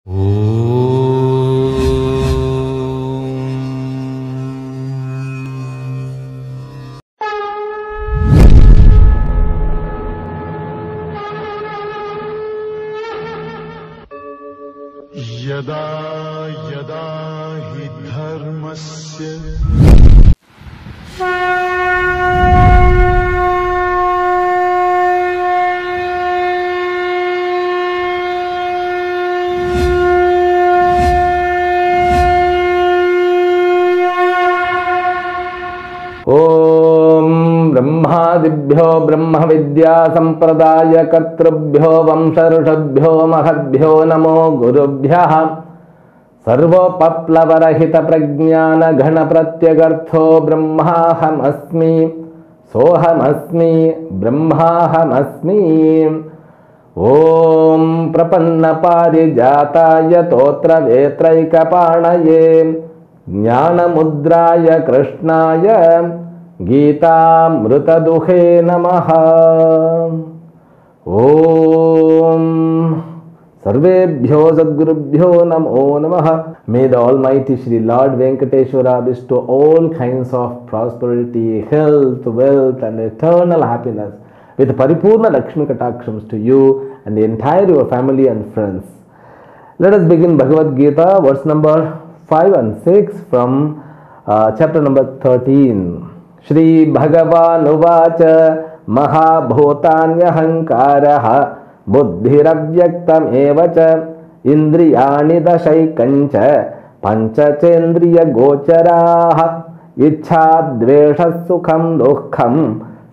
यदा यदा हि धर्मस्य ब्रह्मादिभ्यो ब्रह्म विद्या संप्रदाय कर्तृभ्यो वंशऋषभ्यो महद्भ्यो नमो गुरुभ्यः सर्वोपप्लवरहित प्रज्ञान घन प्रत्यगर्थो ब्रह्माहमस्मि सोहमस्मि ब्रह्माहमस्मि। ओम प्रपन्न पारिजाताय तोत्र वेत्रैकपाणये ज्ञानमुद्राय कृष्णाय गीतामृतदुहे नमः। ओम सर्वेभ्यो सद्गुरुभ्यो नमो नमः। May the Almighty Shri Lord Venkateshwara bestow all kinds of prosperity, health, wealth and eternal happiness with Paripurna Lakshmi Katakshams to you and the entire your family and friends. Let us begin Bhagavad Gita, verse number 5 and 6 from chapter number 13. Shri Bhagavan Uvacha Mahabhutanyahangkarah Buddhiravyaktam evacha Indriyani dashaikancha Panchachendriya gocharaha Ichha dvesha sukham dukham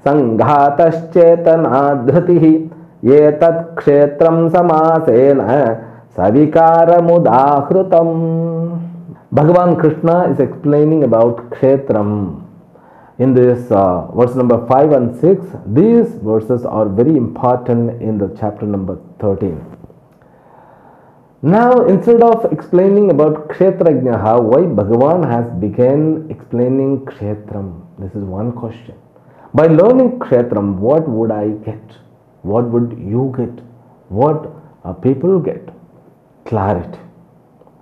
Sanghataschetana Yetat kshetram samasena Savikaramudakhrutam. Bhagavan Krishna is explaining about kshetram in this verse number 5 and 6. These verses are very important in the chapter number 13. Now, instead of explaining about kshetrajnaha, why Bhagavan has begun explaining kshetram? This is one question. By learning kshetram, what would I get? What would you get? What people get? Clarity,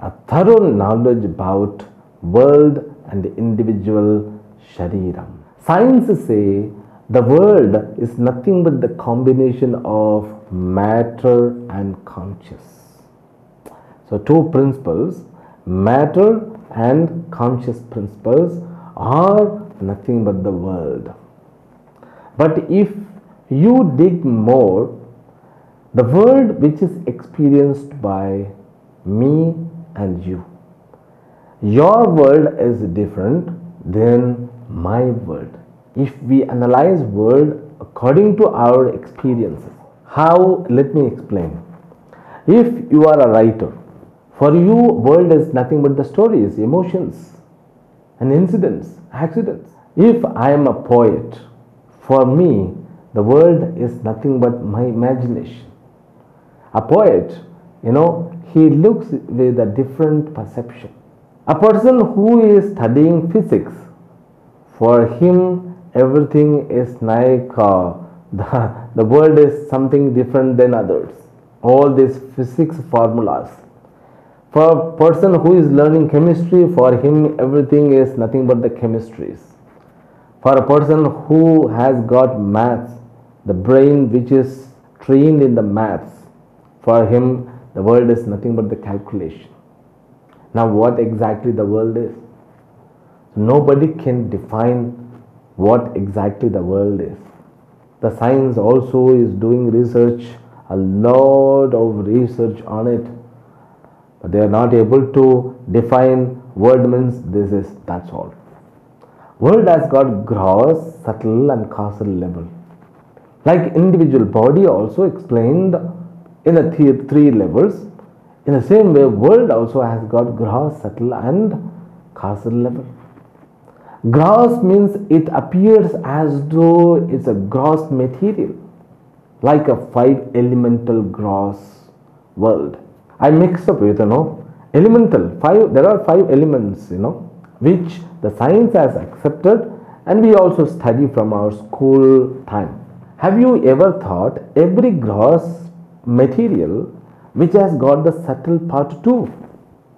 a thorough knowledge about world and individual shariram. Science say the world is nothing but the combination of matter and conscious. So two principles, matter and conscious principles, are nothing but the world. But if you dig more, the world which is experienced by me and you, your world is different than my world. If we analyze world according to our experiences, how? Let me explain. If you are a writer, for you world is nothing but the stories, emotions and incidents, accidents. If I am a poet, for me the world is nothing but my imagination. A poet, he looks with a different perception. A person who is studying physics, for him everything is like the world is something different than others. All these physics formulas. For a person who is learning chemistry, for him everything is nothing but the chemistries. For a person who has got maths, the brain which is trained in the maths, for him the world is nothing but the calculation. Now what exactly the world is? Nobody can define what exactly the world is. The science also is doing research, a lot of research on it, but they are not able to define world means this is, that's all. World has got gross, subtle and causal level. Like individual body also explained in the three levels, in the same way world also has got gross, subtle and causal level. Gross means it appears as though it's a gross material, like a 5 elemental gross world. I mixed up with elemental, there are 5 elements which the science has accepted and we also study from our school time. Have you ever thought every gross material which has got the subtle part too.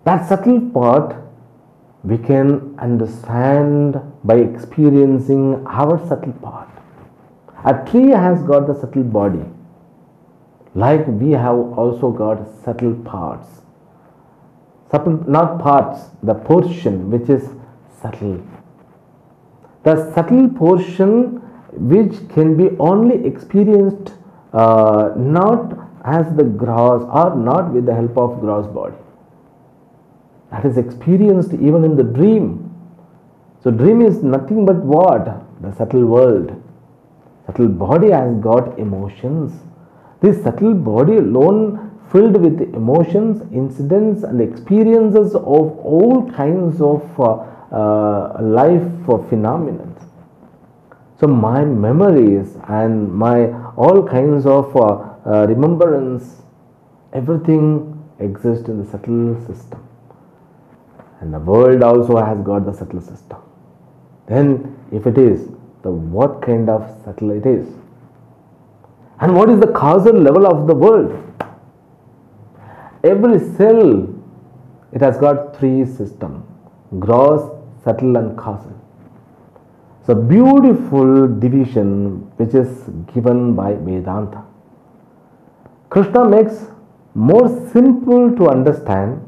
That subtle part we can understand by experiencing our subtle part. A tree has got the subtle body, like we have also got subtle parts. Subtle, not parts, the portion which is subtle. The subtle portion which can be only experienced not as the gross or not with the help of gross body. That is experienced even in the dream. So dream is nothing but what? The subtle world. Subtle body has got emotions. This subtle body alone filled with emotions, incidents and experiences of all kinds of life phenomena. So my memories and my all kinds of remembrance, everything exists in the subtle system. And the world also has got the subtle system. Then if it is, then what kind of subtle it is? And what is the causal level of the world? Every cell, it has got three systems: gross, subtle and causal. So beautiful division which is given by Vedanta. Krishna makes more simple to understand.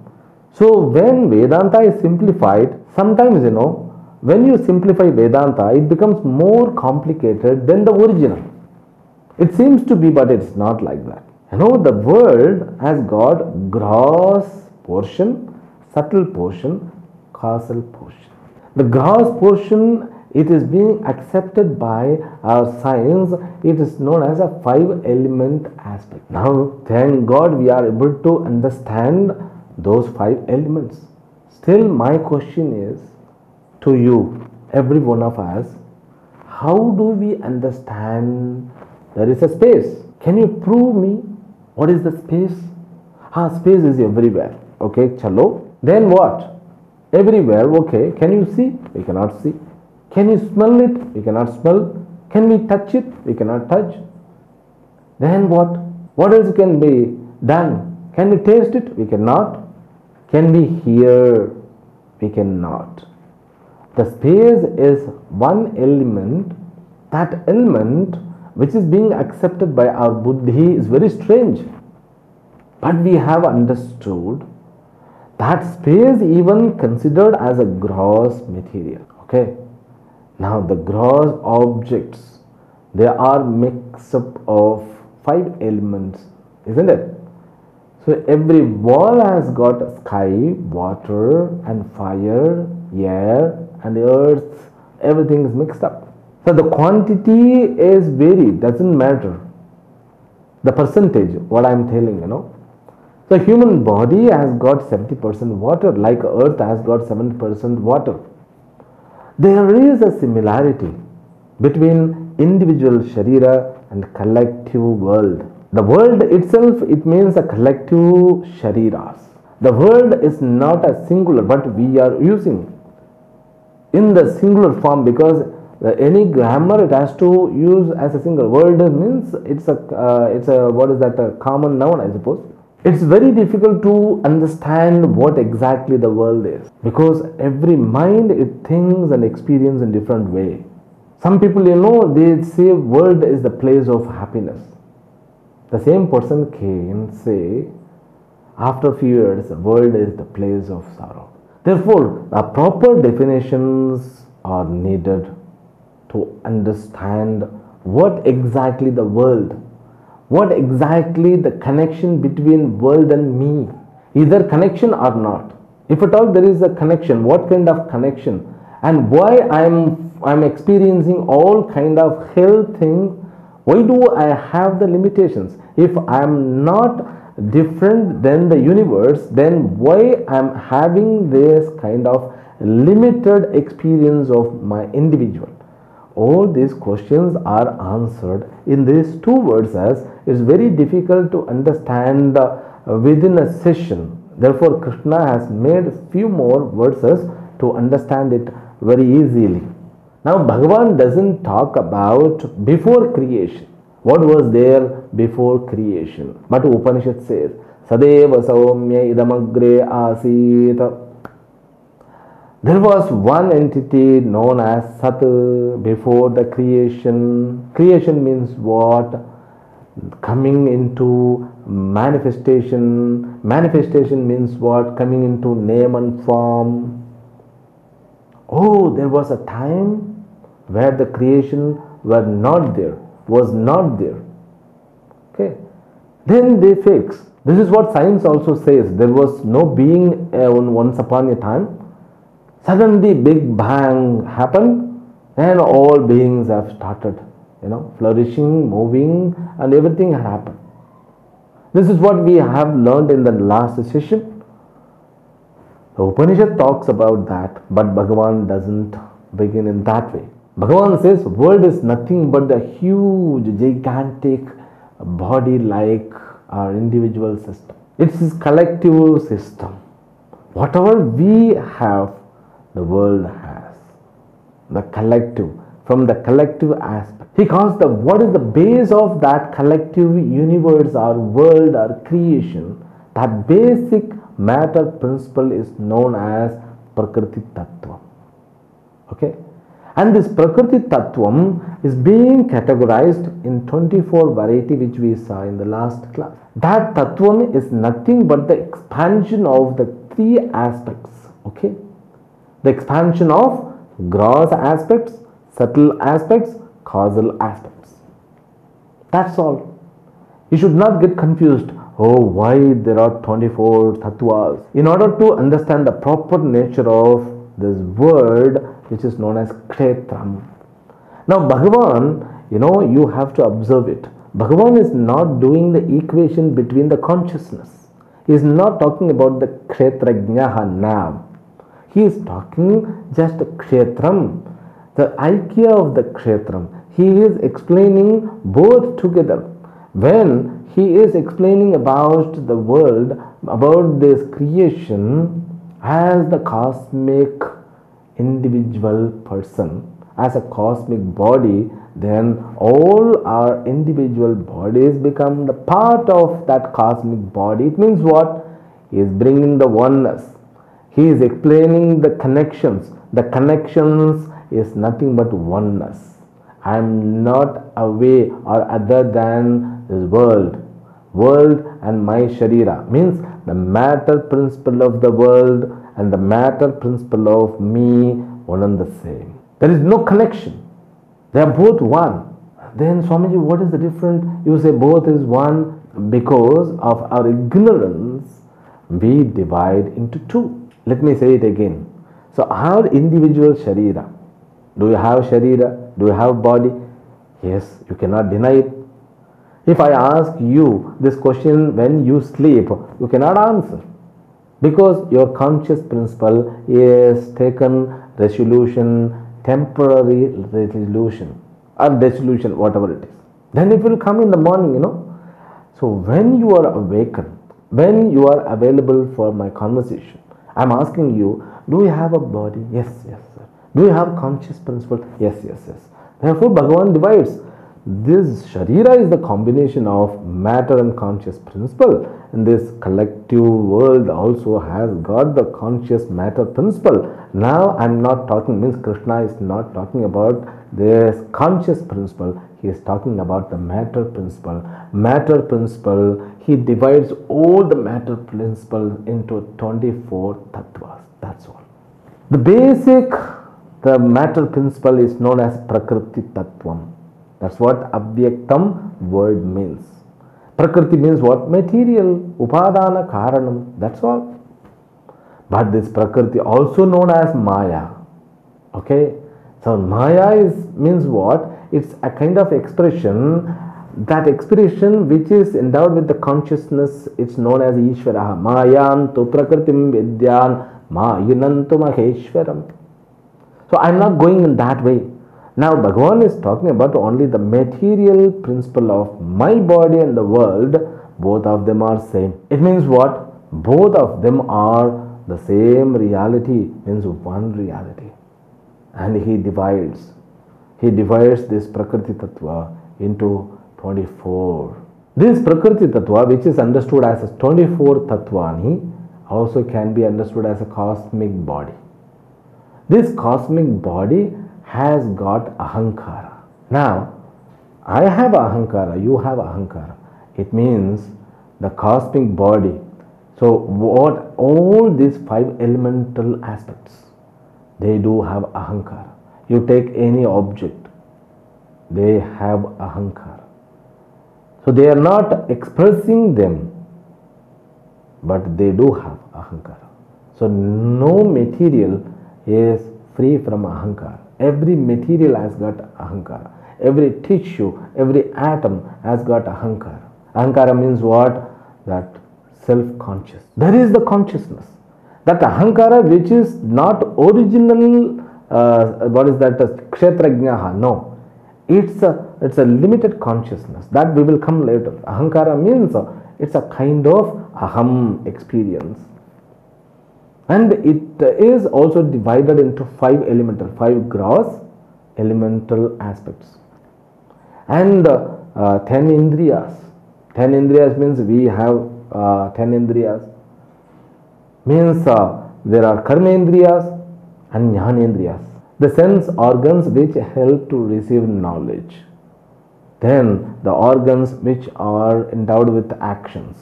So when Vedanta is simplified, sometimes when you simplify Vedanta, it becomes more complicated than the original. It seems to be, but it's not like that. The world has got gross portion, subtle portion, causal portion. The gross portion, it is being accepted by our science. It is known as a 5-element aspect. Now, thank God we are able to understand those 5 elements. Still, my question is to you, every one of us, how do we understand there is a space? Can you prove me what is the space? Space is everywhere. Okay, chalo. Then what? Everywhere, okay. Can you see? We cannot see. Can you smell it? We cannot smell. Can we touch it? We cannot touch. Then what? What else can be done? Can we taste it? We cannot. Can we hear? We cannot. The space is one element. That element which is being accepted by our buddhi is very strange. But we have understood that space even considered as a gross material. Okay. Now the gross objects, they are mix up of 5 elements, isn't it? So every wall has got sky, water and fire, air and earth. Everything is mixed up. So the quantity is varied, doesn't matter. The percentage, what I am telling, So human body has got 70% water, like earth has got 70% water. There is a similarity between individual sharira and collective world. The world itself, it means a collective shariras. The world is not a singular, but we are using in the singular form because any grammar it has to use as a single. World means it's a what is that, a common noun, I suppose. It's very difficult to understand what exactly the world is because every mind it thinks and experiences in different way. Some people they say world is the place of happiness. The same person can say after a few years world is the place of sorrow. Therefore, the proper definitions are needed to understand what exactly the world, what exactly the connection between world and me, either connection or not. If at all there is a connection, what kind of connection, and why I'm experiencing all kind of health things. Why do I have the limitations? If I'm not different than the universe, then why I'm having this kind of limited experience of my individual? All these questions are answered in these 2 verses. It's very difficult to understand within a session. Therefore, Krishna has made few more verses to understand it very easily. Now, Bhagavan doesn't talk about before creation. What was there before creation? But Upanishad says, Sadeva Saumya Idamagre Asit. There was one entity known as Sat before the creation. Creation means what? Coming into manifestation. Manifestation means what? Coming into name and form. Oh, there was a time where the creation was not there. Okay. Then they fix. This is what science also says. There was no being once upon a time. Suddenly Big Bang happened and all beings have started, flourishing, moving, and everything happened. This is what we have learned in the last session. The Upanishad talks about that, but Bhagavan doesn't begin in that way. Bhagavan says world is nothing but the huge, gigantic body like our individual system. It's this collective system. Whatever we have, the world has. The collective, from the collective aspect. He calls what is the base of that collective universe or world or creation. That basic matter principle is known as Prakriti Tattva. Okay? And this Prakriti Tattvam is being categorized in 24 variety which we saw in the last class. That Tattvam is nothing but the expansion of the three aspects. Okay? The expansion of gross aspects, subtle aspects, causal aspects. That's all. You should not get confused. Oh, why there are 24 tattvas? In order to understand the proper nature of this word, which is known as Kshetram. Now, Bhagavan, you have to observe it. Bhagavan is not doing the equation between the consciousness. He is not talking about the Kshetrajnaha now. He is talking just Kshetram, the Aikya of the Kshetram. He is explaining both together. When he is explaining about the world, about this creation as the cosmic individual person, as a cosmic body, then all our individual bodies become the part of that cosmic body. It means what? He is bringing the oneness. He is explaining the connections. The connections is nothing but oneness. I am not away or other than this world. World and my Sharira means the matter principle of the world and the matter principle of me, one and the same. There is no connection. They are both one. Then Swamiji, what is the difference? You say both is one. Because of our ignorance, we divide into two. Let me say it again. So our individual Sharira. Do you have Sharira? Do you have body? Yes, you cannot deny it. If I ask you this question when you sleep, you cannot answer. Because your conscious principle is taken resolution, temporary resolution or dissolution, whatever it is. Then it will come in the morning, So when you are awakened, when you are available for my conversation, I am asking you, do you have a body? Yes, yes, sir. Do you have conscious principle? Yes, yes, yes. Therefore, Bhagavan divides. This Sharira is the combination of matter and conscious principle. And this collective world also has got the conscious matter principle. Now, I am not talking, means Krishna is not talking about this conscious principle. He is talking about the matter principle. Matter principle, he divides all the matter principle into 24 tattvas. That's all. The matter principle is known as Prakriti Tattvam. That's what Avyaktam word means. Prakriti means what? Material. Upadana Karanam. That's all. But this Prakriti also known as Maya. Okay. So Maya means what? It's a kind of expression. That expression which is endowed with the consciousness, it's known as Ishvara. Mayantu Prakritim Vidyan Mayinantu Maheshwaram. So I am not going in that way. Now Bhagavan is talking about only the material principle of my body and the world. Both of them are same. It means what? Both of them are the same reality, means one reality. And he divides this Prakriti Tattva into 24. This Prakriti Tattva, which is understood as 24 Tattvani, also can be understood as a cosmic body. This cosmic body has got Ahankara. Now, I have Ahankara, you have Ahankara. It means the cosmic body. So, what all these 5 elemental aspects, they do have Ahankara. You take any object, they have Ahankara. So, they are not expressing them, but they do have Ahankara. So, no material is free from Ahankara. Every material has got Ahankara. Every tissue, every atom has got Ahankara. Ahankara means what? That self-conscious. There is the consciousness. That Ahankara which is not original, what is that? Kshetrajnaha. No. It's a limited consciousness. That we will come later. Ahankara means it's a kind of aham experience. And it is also divided into 5 elemental, 5 gross elemental aspects. And 10 indriyas. 10 indriyas means we have 10 indriyas. Means there are karma indriyas and jnana indriyas. The sense organs which help to receive knowledge. Then the organs which are endowed with actions.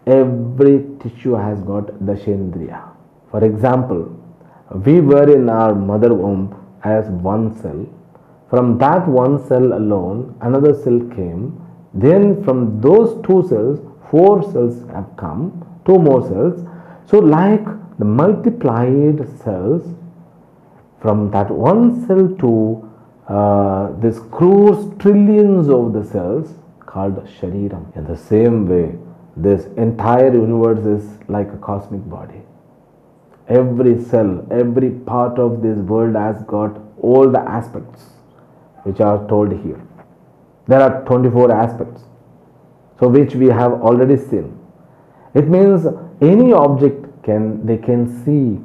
Every tissue has got Dashendriya. For example, we were in our mother womb as one cell. From that one cell alone, another cell came. Then from those 2 cells, 4 cells have come, 2 more cells. So like the multiplied cells, from that one cell to this crores, trillions of the cells called Shariram. In the same way, this entire universe is like a cosmic body. Every cell, every part of this world has got all the aspects which are told here. There are 24 aspects, so which we have already seen. It means any object they can see,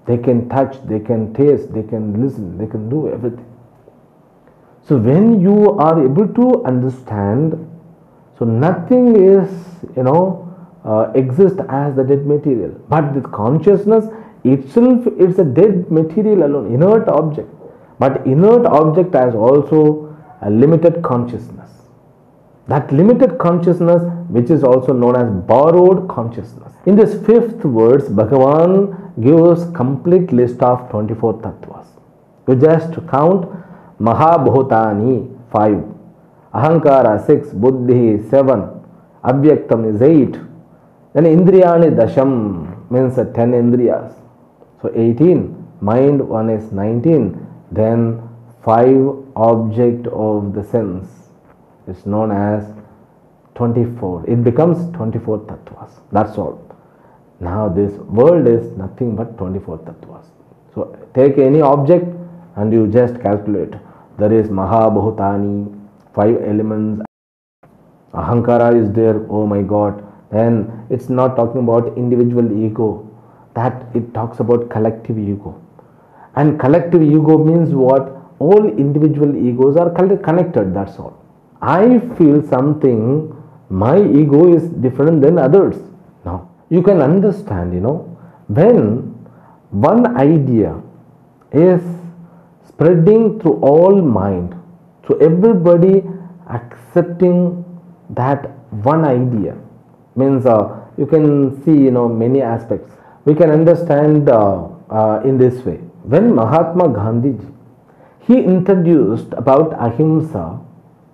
they can touch, they can taste, they can listen, they can do everything. So when you are able to understand, so nothing is, exist as the dead material. But the consciousness itself is a dead material alone, inert object. But inert object has also a limited consciousness. That limited consciousness, which is also known as borrowed consciousness. In this 5th verse, Bhagavan gives complete list of 24 tattvas. You just count Mahabhutani 5, Ahankara 6, Buddhi 7, Avyaktam is 8, then Indriyani Dasham means 10 Indriyas. So 18, mind 1 is 19, then 5 object of the sense is known as 24. It becomes 24 tattvas. That's all. Now this world is nothing but 24 tattvas. So take any object and you just calculate. There is Mahabhutani, 5 elements. Ahankara is there. Oh my God. Then it's not talking about individual ego. That it talks about collective ego. And collective ego means what? All individual egos are connected. That's all. I feel something, my ego is different than others. Now, you can understand, when one idea is spreading through all mind, so everybody accepting that one idea, means you can see, many aspects. We can understand in this way. When Mahatma Gandhi, he introduced about ahimsa,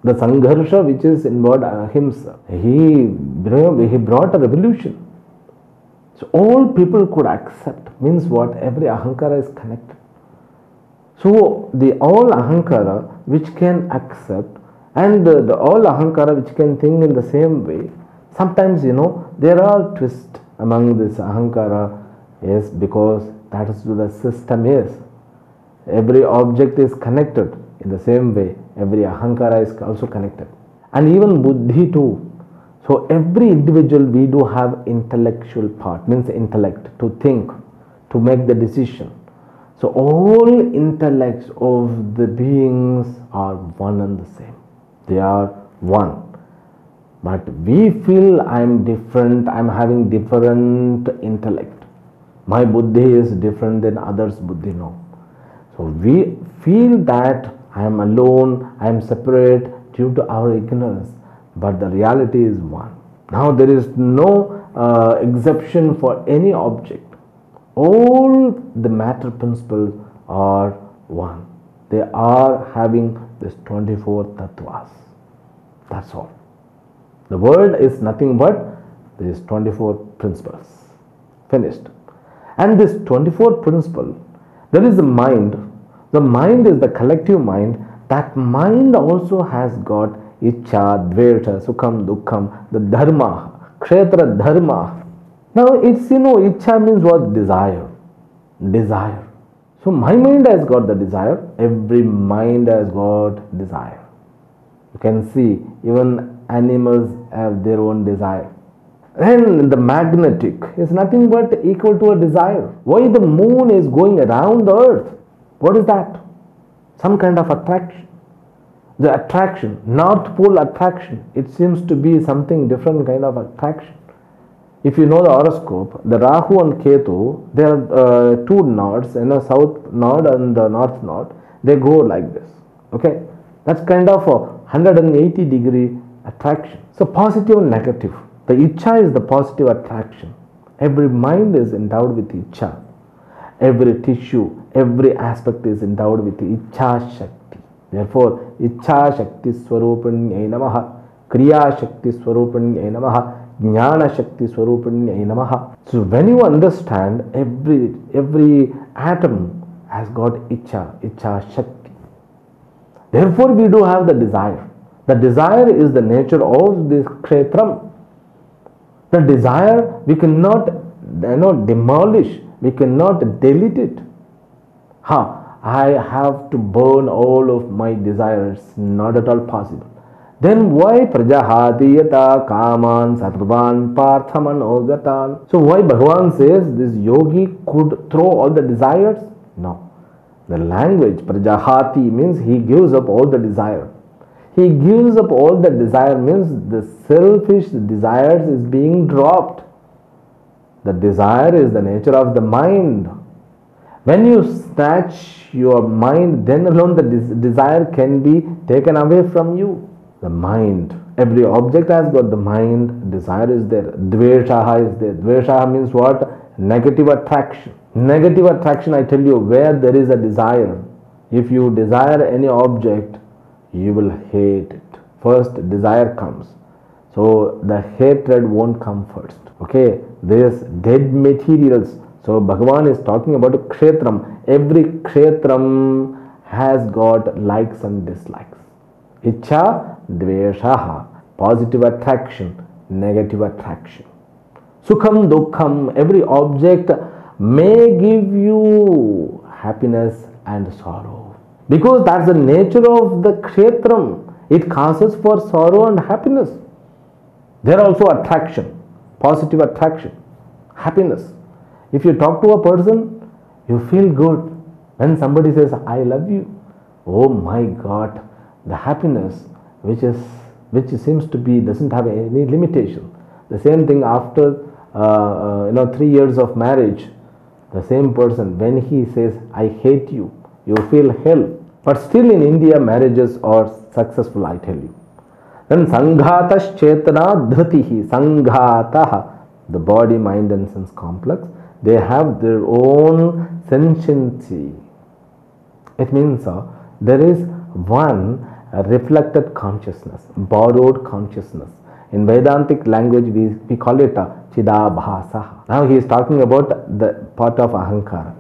the sangharsha which is involved ahimsa. He brought a revolution. So all people could accept. Means what? Every ahankara is connected. So the all ahankara which can accept and the all ahankara which can think in the same way. Sometimes there are twists among this ahankara is because that is what the system is. Every object is connected in the same way. Every ahankara is also connected. And even buddhi too. So every individual we do have intellectual part, means intellect, to think, to make the decision. So all intellects of the beings are one and the same. They are one. But we feel I am different, I am having different intellect. My buddhi is different than others' buddhi. No. So we feel that I am alone, I am separate due to our ignorance. But the reality is one. Now there is no exception for any object. All the matter principles are one. They are having this 24 tattvas. That's all. The world is nothing but these 24 principles. Finished. And this 24 principle, there is a mind. The mind is the collective mind. That mind also has got Ichcha, Dvesha, Sukham, Dukkham, the Dharma, Kshetra Dharma. Now it's, Ichcha means what? Desire. Desire. So my mind has got the desire. Every mind has got desire. You can see even animals have their own desire. And the magnetic is nothing but equal to a desire. Why the moon is going around the earth? What is that? Some kind of attraction. The attraction, North Pole attraction, it seems to be something different kind of attraction. If you know the horoscope, the Rahu and Ketu, there are two nodes, south node and the north node. They go like this. Okay, that's kind of a 180-degree attraction. So positive and negative. The Ichcha is the positive attraction. Every mind is endowed with Ichcha. Every tissue, every aspect is endowed with Ichcha Shakti. Therefore, Ichcha Shakti Swarupanyai Namaha, Kriya Shakti Swarupanyai Namaha, Jnana Shakti Swarupanyai Namaha. So when you understand, every atom has got Ichcha Shakti. Therefore, we do have the desire. The desire is the nature of this Kshetram. The desire we cannot demolish, we cannot delete it. I have to burn all of my desires. Not at all possible. Then why Prajahatiyata Kaman Sarvan Parthaman Ogatan? So why Bhagavan says this yogi could throw all the desires? No. The language Prajahati means he gives up all the desire. He gives up all the desire means the selfish desires is being dropped. The desire is the nature of the mind. When you snatch your mind, then alone the desire can be taken away from you. The mind, every object has got the mind, desire is there, Dvesha is there. Dvesha means what? Negative attraction. Negative attraction, I tell you, where there is a desire. If you desire any object, you will hate it. First desire comes. So the hatred won't come first. Okay, this dead materials. So Bhagavan is talking about Kshetram. Every Kshetram has got likes and dislikes. Ichcha, Dvesha, positive attraction, negative attraction. Sukham, Dukkham, every object may give you happiness and sorrow. Because that's the nature of the Kshetram. It causes for sorrow and happiness. There also attraction, positive attraction, happiness. If you talk to a person, you feel good. When somebody says, I love you, oh my God, the happiness which seems to be, doesn't have any limitation. The same thing after 3 years of marriage, the same person, when he says, I hate you, you feel hell. But still in India, marriages are successful, I tell you. Then Sanghatash Chetana Dhritihi, Sanghataha, the body, mind and sense complex, they have their own sentiency. It means there is one reflected consciousness, borrowed consciousness. In Vedantic language, we call it Chidabhasa. Now he is talking about the part of Ahankara,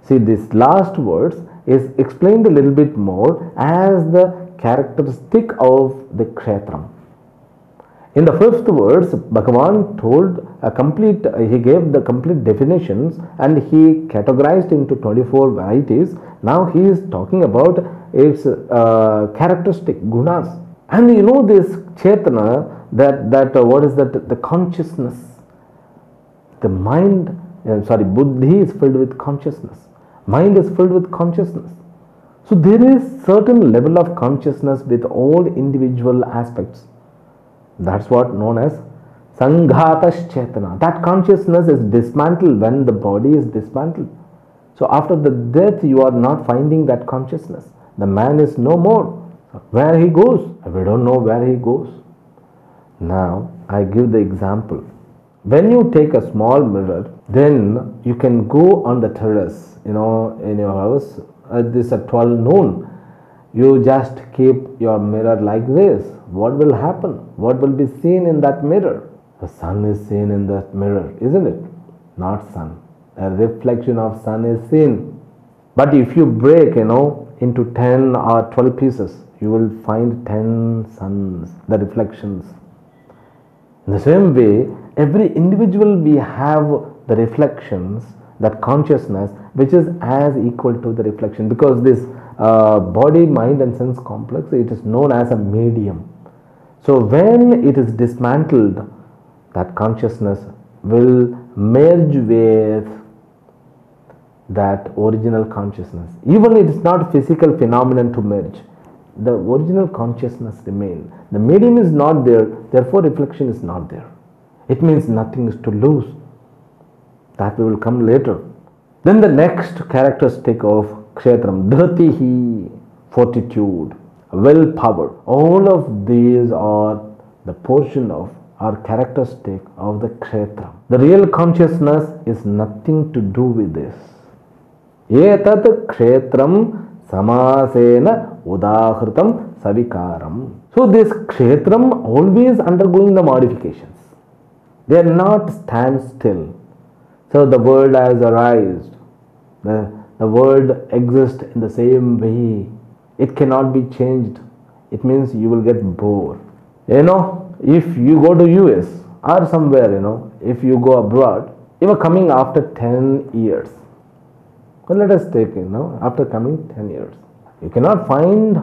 See, this last words is explained a little bit more as the characteristic of the Kshetram. In the fifth verse, Bhagavan told he gave the complete definitions and he categorized into 24 varieties. Now he is talking about its characteristic, gunas. And this Chetana, what is that? The consciousness. The mind, Buddhi is filled with consciousness. Mind is filled with consciousness. So there is certain level of consciousness with all individual aspects. That's what known as Sanghatash Chetana. That consciousness is dismantled when the body is dismantled. So after the death, you are not finding that consciousness. The man is no more. Where he goes? We don't know where he goes. Now, I give the example. When you take a small mirror, then you can go on the terrace, in your house, this at 12 noon. You just keep your mirror like this. What will happen? What will be seen in that mirror? The sun is seen in that mirror, isn't it? Not sun. A reflection of sun is seen. But if you break, into 10 or 12 pieces, you will find 10 suns, the reflections. In the same way, every individual we have the reflections, that consciousness, which is as equal to the reflection, because this body, mind and sense complex, it is known as a medium. So when it is dismantled, that consciousness will merge with that original consciousness. Even it is not physical phenomenon to merge. The original consciousness remains. The medium is not there, therefore reflection is not there. It means nothing is to lose. That will come later. Then the next characteristic of Kshetram, Dhritihi, fortitude, willpower. All of these are the portion of or characteristic of the Kshetram. The real consciousness is nothing to do with this. Etat Kshetram Samasena Udahritam Savikaram. So this Kshetram always undergoing the modifications. They are not stand still. So the world has arisen. The world exists in the same way. It cannot be changed. It means you will get bored. If you go to US or somewhere, if you go abroad, you are coming after 10 years. Well, let us take, after coming 10 years. You cannot find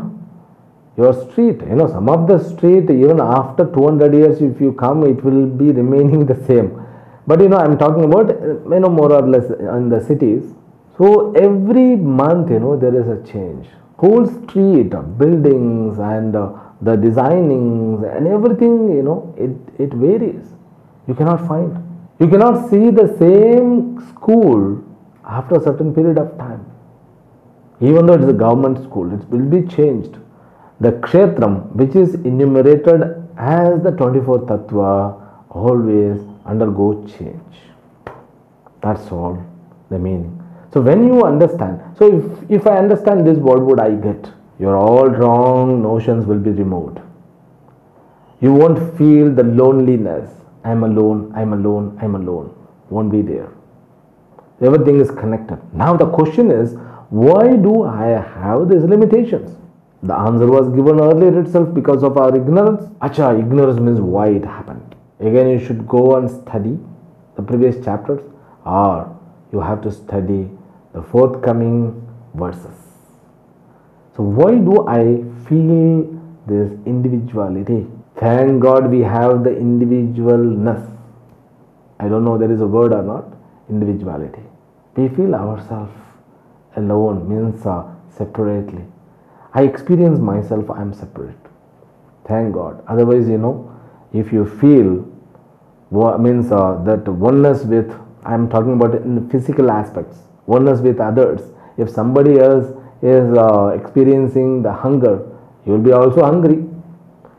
your street. Some of the street, even after 200 years, if you come, it will be remaining the same. But, I'm talking about, more or less in the cities. So, every month, there is a change. Whole street, buildings and the designings and everything, it varies. You cannot find. You cannot see the same school after a certain period of time. Even though it is a government school, it will be changed. The Kshetram, which is enumerated as the 24 Tattva, always undergo change. That's all the meaning. So when you understand, so if I understand this, what would I get? Your all wrong notions will be removed. You won't feel the loneliness. I'm alone, I'm alone, I'm alone. Won't be there. Everything is connected. Now the question is, why do I have these limitations? The answer was given earlier itself, because of our ignorance. Acha, ignorance means why it happened. Again, you should go and study the previous chapters, or you have to study the forthcoming verses. So why do I feel this individuality? Thank God we have the individualness. I don't know there is a word or not. Individuality. We feel ourselves alone, means separately. I experience myself, I am separate. Thank God. Otherwise, if you feel means that oneness with, I am talking about in the physical aspects, oneness with others. If somebody else is experiencing the hunger, you will be also hungry.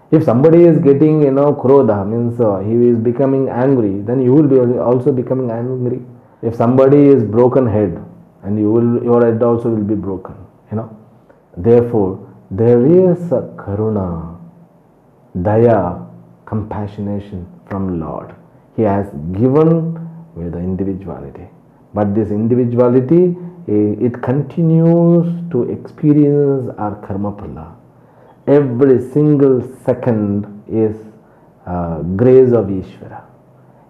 If somebody is getting, krodha, means he is becoming angry, then you will be also becoming angry. If somebody is broken head, and your head also will be broken, Therefore, there is a karuna, daya, compassionation from Lord. He has given with the individuality. But this individuality, it continues to experience our karma phala. Every single second is grace of Ishvara.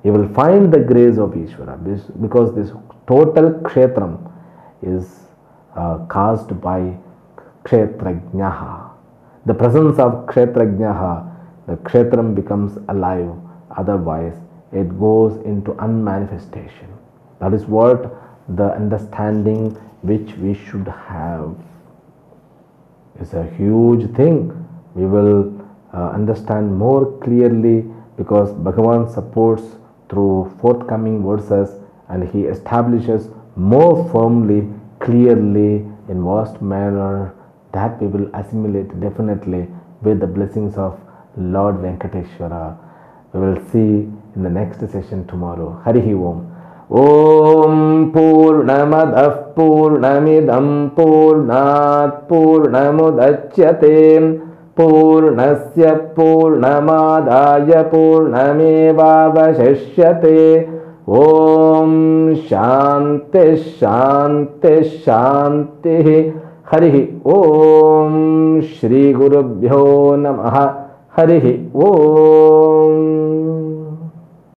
You will find the grace of Ishvara because this total Kshetram is caused by Kshetrajnaha. The presence of Kshetrajnaha, the Kshetram becomes alive. Otherwise, it goes into unmanifestation. That is what the understanding which we should have. It's a huge thing. We will understand more clearly, because Bhagavan supports through forthcoming verses, and he establishes more firmly, clearly, in vast manner, that we will assimilate definitely with the blessings of Lord Venkateshwara. We will see in the next session tomorrow. Harihi Om. Om Purnamadah Purnamidam Purnat Purnamudachyate Purnasya Purnamadaya Purnamevavashishyate. Om Shanti Shanti Shanti. Harihi Om. Shri Gurubhyo Namaha. Harihi Om.